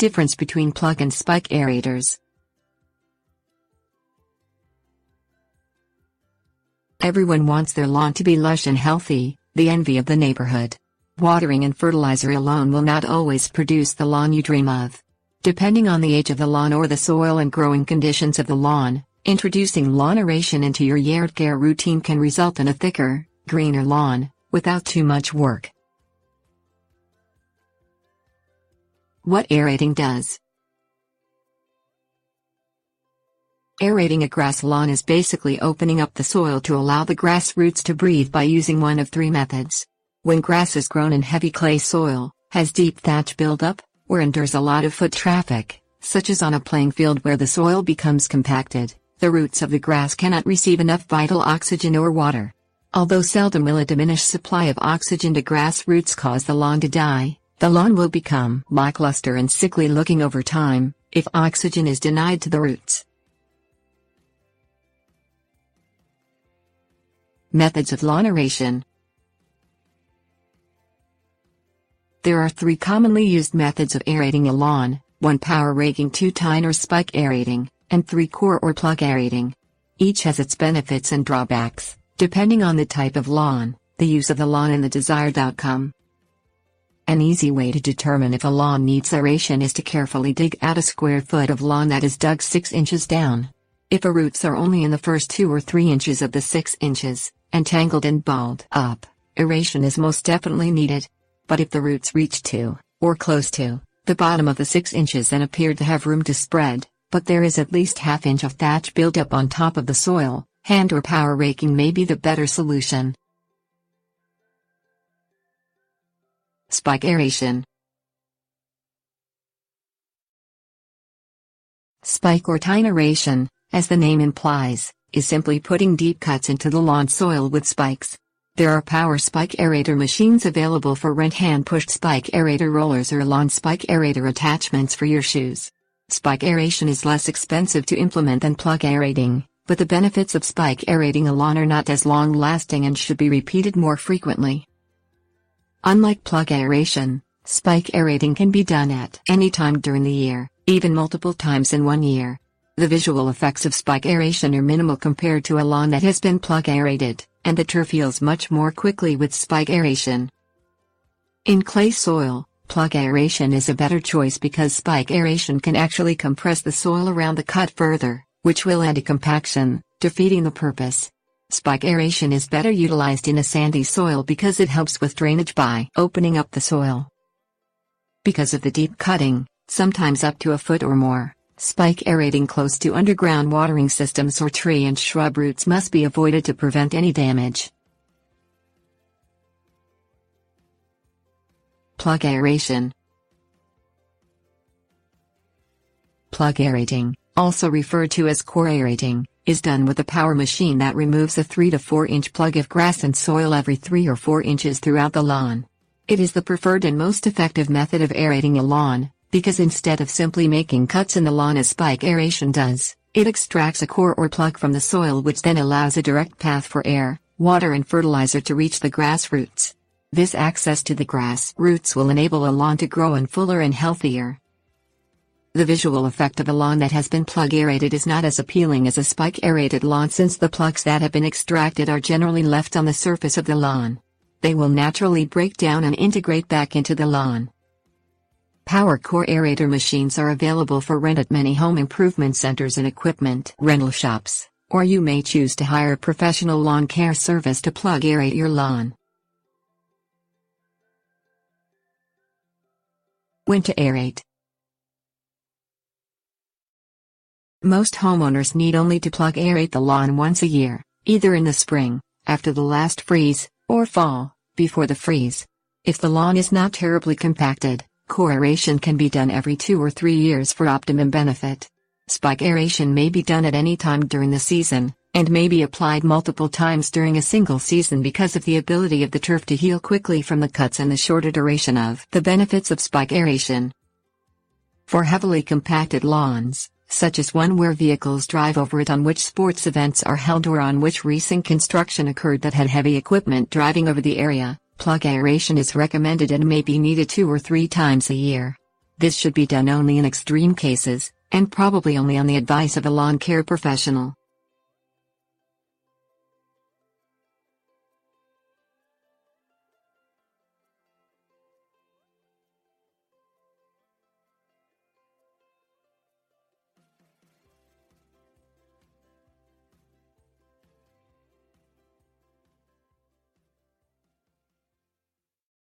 Difference between plug and spike aerators. Everyone wants their lawn to be lush and healthy, the envy of the neighborhood. Watering and fertilizer alone will not always produce the lawn you dream of. Depending on the age of the lawn or the soil and growing conditions of the lawn, introducing lawn aeration into your yard care routine can result in a thicker, greener lawn, without too much work. What aerating does. Aerating a grass lawn is basically opening up the soil to allow the grass roots to breathe by using one of three methods. When grass is grown in heavy clay soil, has deep thatch buildup, or endures a lot of foot traffic, such as on a playing field where the soil becomes compacted, the roots of the grass cannot receive enough vital oxygen or water. Although seldom will a diminished supply of oxygen to grass roots cause the lawn to die, the lawn will become lackluster and sickly looking over time, if oxygen is denied to the roots. Methods of lawn aeration. There are three commonly used methods of aerating a lawn: 1 power raking, 2 tine or spike aerating, and 3 core or plug aerating. Each has its benefits and drawbacks, depending on the type of lawn, the use of the lawn and the desired outcome. An easy way to determine if a lawn needs aeration is to carefully dig out a square foot of lawn that is dug 6 inches down. If the roots are only in the first 2 or 3 inches of the 6 inches, and tangled and balled up, aeration is most definitely needed. But if the roots reach to, or close to, the bottom of the 6 inches and appear to have room to spread, but there is at least ½ inch of thatch buildup on top of the soil, hand or power raking may be the better solution. Spike aeration. Spike or tine aeration, as the name implies, is simply putting deep cuts into the lawn soil with spikes. There are power spike aerator machines available for rent, hand-pushed spike aerator rollers, or lawn spike aerator attachments for your shoes. Spike aeration is less expensive to implement than plug aerating, but the benefits of spike aerating a lawn are not as long-lasting and should be repeated more frequently. Unlike plug aeration, spike aerating can be done at any time during the year, even multiple times in one year. The visual effects of spike aeration are minimal compared to a lawn that has been plug aerated, and the turf heals much more quickly with spike aeration. In clay soil, plug aeration is a better choice because spike aeration can actually compress the soil around the cut further, which will add to compaction, defeating the purpose. Spike aeration is better utilized in a sandy soil because it helps with drainage by opening up the soil. Because of the deep cutting, sometimes up to a foot or more, spike aerating close to underground watering systems or tree and shrub roots must be avoided to prevent any damage. Plug aeration. Plug aerating, also referred to as core aerating, is done with a power machine that removes a 3 to 4 inch plug of grass and soil every 3 or 4 inches throughout the lawn. It is the preferred and most effective method of aerating a lawn, because instead of simply making cuts in the lawn as spike aeration does, it extracts a core or plug from the soil, which then allows a direct path for air, water and fertilizer to reach the grass roots. This access to the grass roots will enable a lawn to grow and fuller and healthier. The visual effect of a lawn that has been plug aerated is not as appealing as a spike aerated lawn, since the plugs that have been extracted are generally left on the surface of the lawn. They will naturally break down and integrate back into the lawn. Power core aerator machines are available for rent at many home improvement centers and equipment rental shops, or you may choose to hire a professional lawn care service to plug aerate your lawn. When to aerate. Most homeowners need only to plug aerate the lawn once a year, either in the spring, after the last freeze, or fall, before the freeze. If the lawn is not terribly compacted, core aeration can be done every 2 or 3 years for optimum benefit. Spike aeration may be done at any time during the season, and may be applied multiple times during a single season because of the ability of the turf to heal quickly from the cuts and the shorter duration of the benefits of spike aeration. For heavily compacted lawns, such as one where vehicles drive over it, on which sports events are held, or on which recent construction occurred that had heavy equipment driving over the area, plug aeration is recommended and may be needed 2 or 3 times a year. This should be done only in extreme cases, and probably only on the advice of a lawn care professional.